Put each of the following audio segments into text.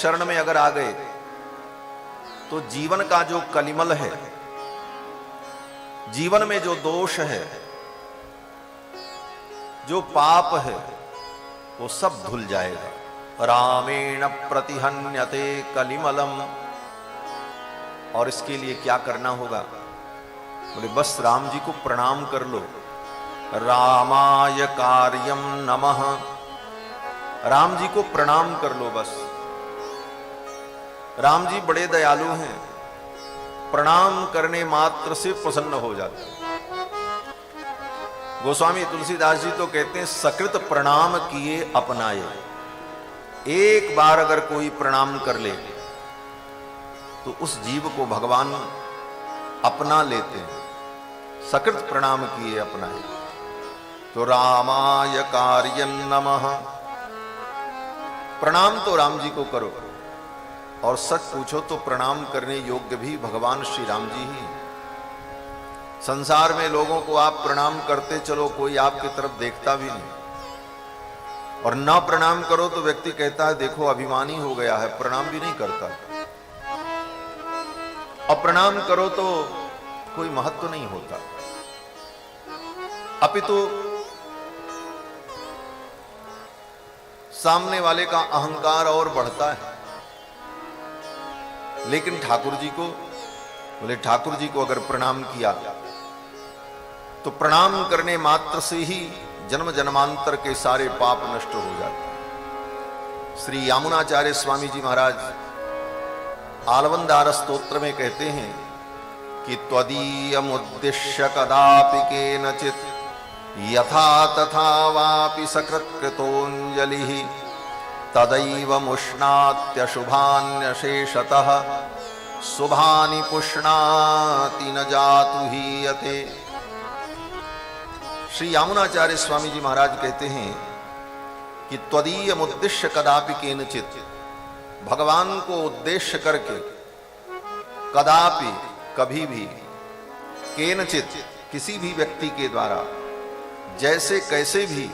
शरण में अगर आ गए तो जीवन का जो कलिमल है, जीवन में जो दोष है, जो पाप है, वो सब धुल जाएगा। रामेण प्रतिहन्यते कलिमलम। और इसके लिए क्या करना होगा? बोले बस राम जी को प्रणाम कर लो। रामाय कार्यम नमः। राम जी को प्रणाम कर लो बस। राम जी बड़े दयालु हैं, प्रणाम करने मात्र से प्रसन्न हो जाते हैं। गोस्वामी तुलसीदास जी तो कहते हैं सकृत प्रणाम किए अपनाए। एक बार अगर कोई प्रणाम कर ले तो उस जीव को भगवान अपना लेते हैं। सकृत प्रणाम किए अपनाए। तो रामाय कार्यं नमः। प्रणाम तो राम जी को करो, और सच पूछो तो प्रणाम करने योग्य भी भगवान श्री राम जी ही। संसार में लोगों को आप प्रणाम करते चलो, कोई आपकी तरफ देखता भी नहीं, और ना प्रणाम करो तो व्यक्ति कहता है देखो अभिमानी हो गया है, प्रणाम भी नहीं करता। और प्रणाम करो तो कोई महत्व नहीं होता, अपितु सामने वाले का अहंकार और बढ़ता है। लेकिन ठाकुर जी को, बोले ठाकुर जी को अगर प्रणाम किया तो प्रणाम करने मात्र से ही जन्म जन्मांतर के सारे पाप नष्ट हो जाते। श्री यामुनाचार्य स्वामी जी महाराज आलवंदार स्तोत्र में कहते हैं कि त्वदीयमुद्दिश्य कदापि केनचित् यथा तथा वापि सकृत्कृतोऽञ्जलिः तदैव मुष्णात्यशुभान्यशेषतः शुभानि पुष्णाति न जातु हीयते। श्री यामुनाचार्य स्वामी जी महाराज कहते हैं कि त्वदीयमुद्दिश्य कदापि केनचित्, भगवान को उद्देश्य करके कदापि कभी भी, केनचित् किसी भी व्यक्ति के द्वारा, जैसे कैसे भी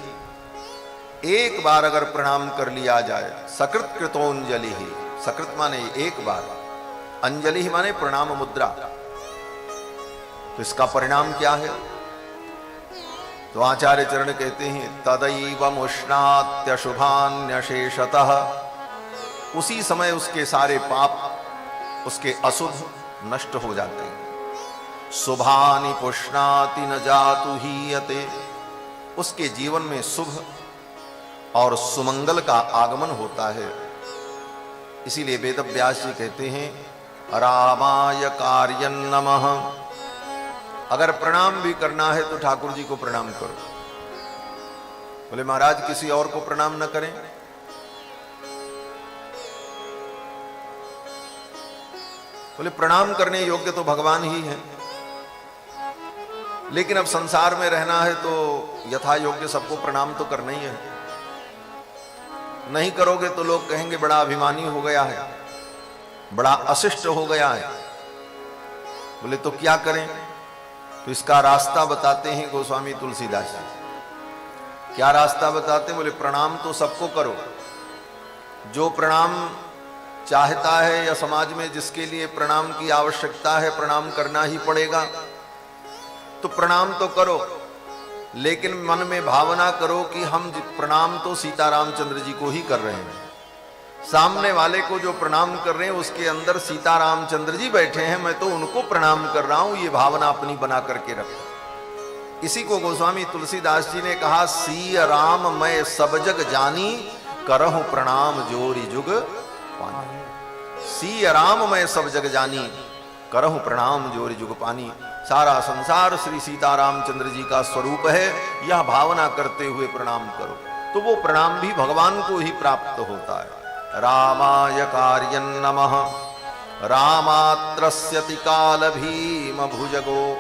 एक बार अगर प्रणाम कर लिया जाए, सकृत कृतोंजलि ही, सकृत माने एक बार, अंजलि ही माने प्रणाम मुद्रा, तो इसका परिणाम क्या है? तो आचार्य चरण कहते हैं तदैव मुष्णात्यशुभान्यशेषतः, उसी समय उसके सारे पाप, उसके अशुभ नष्ट हो जाते हैं। शुभानि पुष्णाति न जातु हीयते, उसके जीवन में शुभ और सुमंगल का आगमन होता है। इसीलिए वेद व्यास जी कहते हैं रामाय कार्यं नमः। अगर प्रणाम भी करना है तो ठाकुर जी को प्रणाम करो। बोले महाराज किसी और को प्रणाम न करें? बोले प्रणाम करने योग्य तो भगवान ही हैं, लेकिन अब संसार में रहना है तो यथा योग्य सबको प्रणाम तो करना ही है। नहीं करोगे तो लोग कहेंगे बड़ा अभिमानी हो गया है, बड़ा अशिष्ट हो गया है। बोले तो क्या करें? तो इसका रास्ता बताते हैं गोस्वामी तुलसीदास जी। क्या रास्ता बताते? बोले प्रणाम तो सबको करो, जो प्रणाम चाहता है या समाज में जिसके लिए प्रणाम की आवश्यकता है, प्रणाम करना ही पड़ेगा, तो प्रणाम तो करो, लेकिन मन में भावना करो कि हम प्रणाम तो सीतारामचंद्र जी को ही कर रहे हैं। सामने वाले को जो प्रणाम कर रहे हैं उसके अंदर सीतारामचंद्र जी बैठे हैं, मैं तो उनको प्रणाम कर रहा हूं, ये भावना अपनी बना करके रखो। इसी को गोस्वामी तुलसीदास जी ने कहा सिय राम मैं सब जग जानी करहूं प्रणाम जोरी जुग पानी। सिय राम मैं सब जग जानी करहूं प्रणाम जोरी जुग पानी। सारा संसार श्री सीतारामचंद्र जी का स्वरूप है, यह भावना करते हुए प्रणाम करो, तो वो प्रणाम भी भगवान को ही प्राप्त होता है। रामाय कार्यं नमः। रामात्रस्यति काल भीम भुजगो।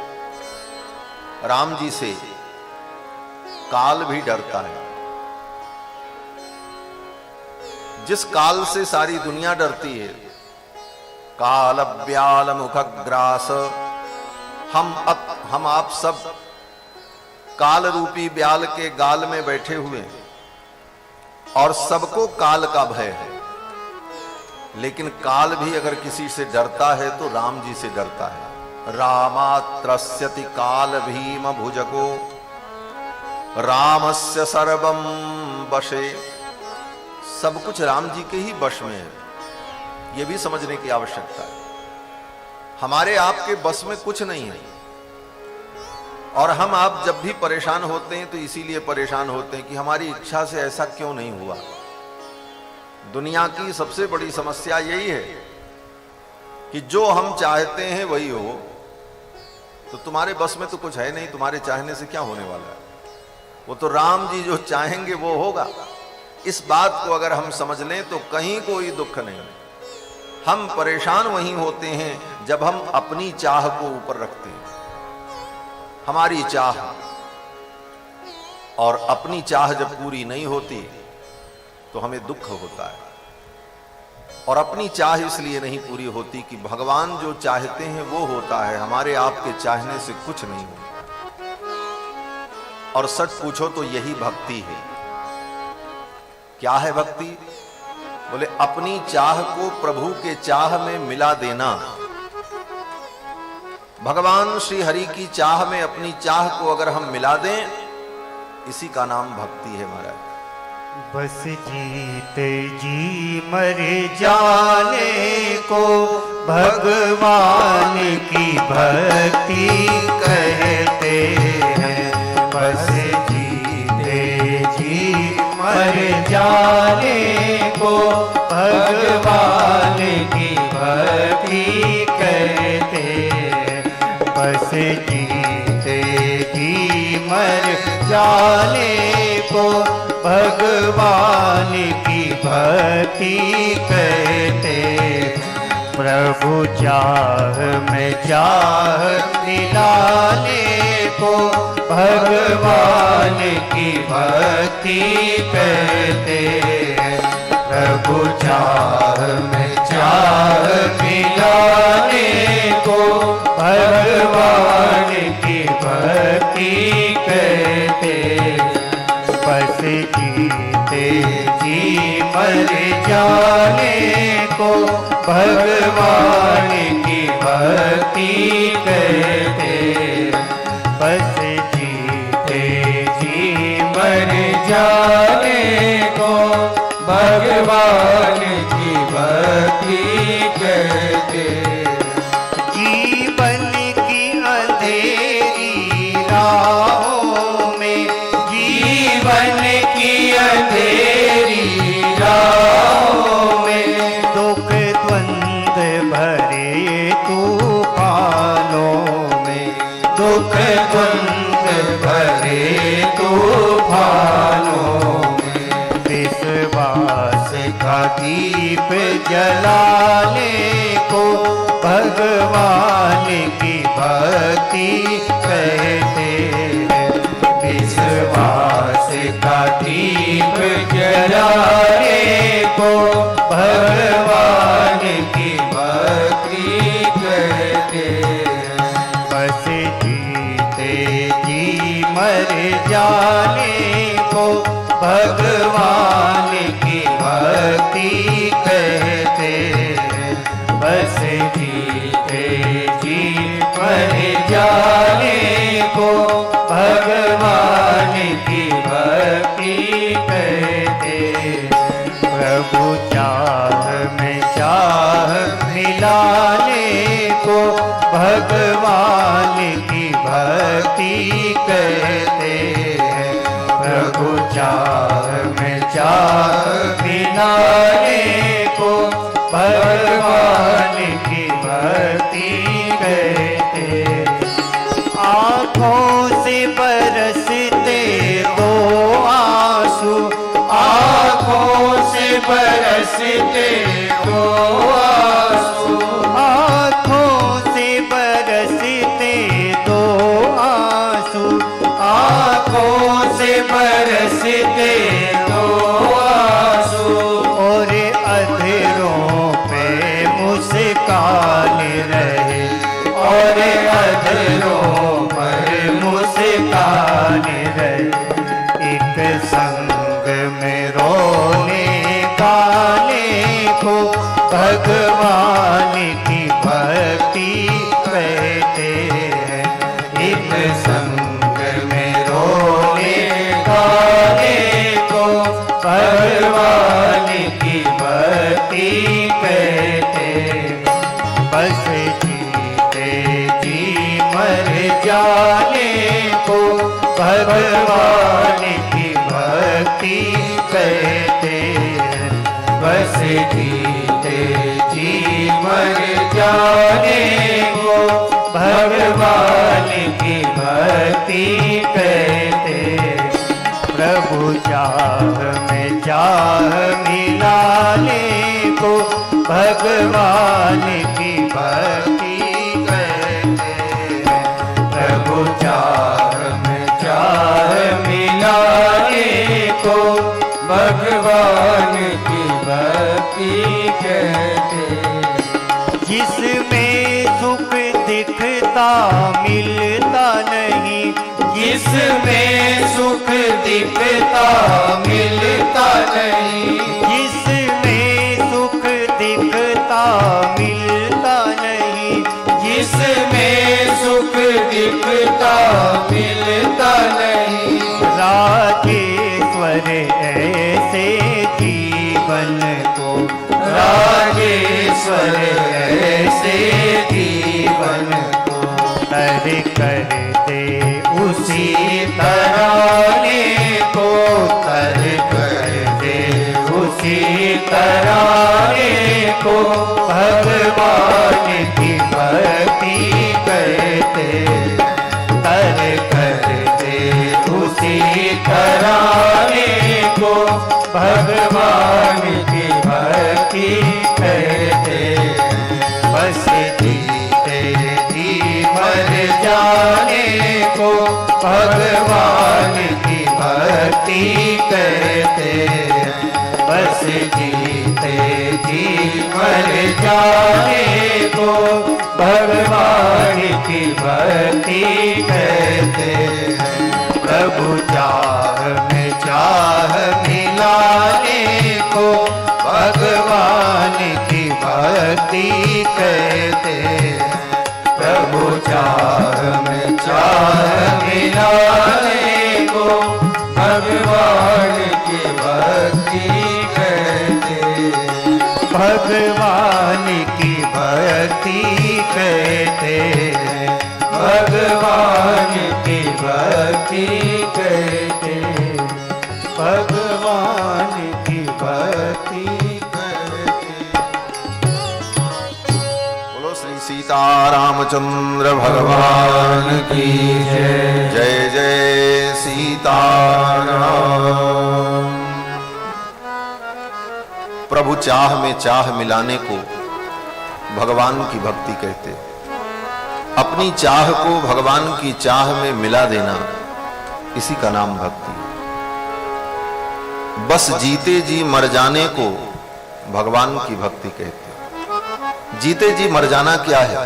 राम जी से काल भी डरता है। जिस काल से सारी दुनिया डरती है, काल ब्याल मुखग्रास, हम आप सब काल रूपी ब्याल के गाल में बैठे हुए हैं और सबको काल का भय है। लेकिन काल भी अगर किसी से डरता है तो राम जी से डरता है। रामात्रस्यति काल भीम भुजगो रामस्य सर्वम वशे। सब कुछ राम जी के ही वश में है, यह भी समझने की आवश्यकता है। हमारे आपके बस में कुछ नहीं है। और हम आप जब भी परेशान होते हैं तो इसीलिए परेशान होते हैं कि हमारी इच्छा से ऐसा क्यों नहीं हुआ। दुनिया की सबसे बड़ी समस्या यही है कि जो हम चाहते हैं वही हो, तो तुम्हारे बस में तो कुछ है नहीं, तुम्हारे चाहने से क्या होने वाला है। वो तो राम जी जो चाहेंगे वो होगा। इस बात को अगर हम समझ लें तो कहीं कोई दुख नहीं। हम परेशान वहीं होते हैं जब हम अपनी चाह को ऊपर रखते हैं। हमारी चाह और अपनी चाह जब पूरी नहीं होती तो हमें दुख होता है। और अपनी चाह इसलिए नहीं पूरी होती कि भगवान जो चाहते हैं वो होता है, हमारे आपके चाहने से कुछ नहीं होता। और सच पूछो तो यही भक्ति है। क्या है भक्ति? बोले अपनी चाह को प्रभु के चाह में मिला देना। भगवान श्री हरि की चाह में अपनी चाह को अगर हम मिला दें, इसी का नाम भक्ति है महाराज। बस जीते जी मर जाने को भगवान की भक्ति कहते हैं। बस जीते जी मर जाने को भगवान की भक्ति कहते हैं। बस जीते जी मर जाने को भगवान की भक्ति कहते। प्रभु चाह में चाह मिलाने को भगवान की भक्ति कहते। प्रभु चाह में चाह मिलाने को भगवान की भक्ति कहते। बस जीते जी मर जाने को भगवान की भक्ति कहते। बस जीते जी मर जाने को भगवान की भक्ति कहते। जीवन की अंधेरी राहों में, जीवन की अंधेरी राहों में, दुख द्वंद भरे तूफानों में, दुख द्वंद भरे तूफानों में, विश्वास का दीप जलाने को भगवान की भक्ति कहते हैं। विश्वास का दीप जलाने को भगवान की भक्ति कहते हैं। बस जीते जी मर जाने को भगवान की भक्ति कहते हैं। बस जीते जी मर जाने को भगवान की भक्ति कहते। प्रभु चाह में चाह मिलाने को भगवान की भक्ति कहते हैं। प्रभु चाह में चाह मिलाने को भगवान की भक्ति कहते। आँखों से बरसते दो आंसू, आँखों से बरसते दो आंसू, आँखों से बरसते दो आंसू, आँखों से बरसते दो आंसू, और अधरों पे मुस्कान रहे, और अधरों पर मुस्कान रहे। एक संग में रोने गाने को भगवान की भक्ति कहते हैं। एक संग में रोने गाने को भगवान की भक्ति कहते हैं। बस जीते जी मर जाने को भगवान की भक्ति कहते हैं। बस जीते जी मर जाने को भगवान की भक्ति कहते हैं। प्रभु चाह में चाह मिलाने को भगवान की भक्ति कहते हैं। प्रभु चाह में चाह मिलाने को भगवान की भक्ति कहते हैं। जिसमें सुख दिखता मिलता नहीं, जिसमें सुख दिखता मिलता नहीं, जिसमें सुख दिखता मिलता नहीं, जिसमें सुख दिखता मिलता नहीं। राजेश्वर ऐसे जीवन को, राजेश्वर ऐसे जीवन को तर कर दे उसी तराने को, तर कर दे उसी तराने को भगवान की भक्ति कहते। तर कर दे उसी तराने को भगवान की भक्ति कहते। बस जीते जी मर जाने को भगवान की भक्ति कहते। बस जीते जी मर जाने को भगवान की भक्ति कहते। प्रभु चाह में चाह मिलाने को भगवान की भक्ति कहते। प्रभु चाह में चाह मिलाने को भगवान की भक्ति कहते। भगवान की भक्ति कहते। भगवान की भक्ति कहते। भगवान की भक्ति कहते। बोलो श्री सीतारामचंद्र भगवान की जय। जय जय सीताराम। प्रभु चाह में चाह मिलाने को भगवान की भक्ति कहते। अपनी चाह को भगवान की चाह में मिला देना, इसी का नाम भक्ति। बस जीते जी मर जाने को भगवान की भक्ति कहते। जीते जी मर जाना क्या है?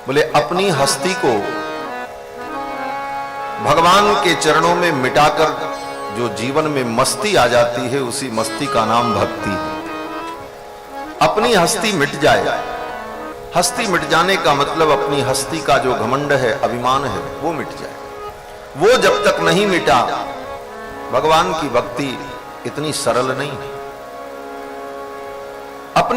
बोले अपनी हस्ती को भगवान के चरणों में मिटाकर जो जीवन में मस्ती आ जाती है, उसी मस्ती का नाम भक्ति। अपनी हस्ती मिट जाए। हस्ती मिट जाने का मतलब अपनी हस्ती का जो घमंड है, अभिमान है, वो मिट जाए। वो जब तक नहीं मिटा, भगवान की भक्ति इतनी सरल नहीं है।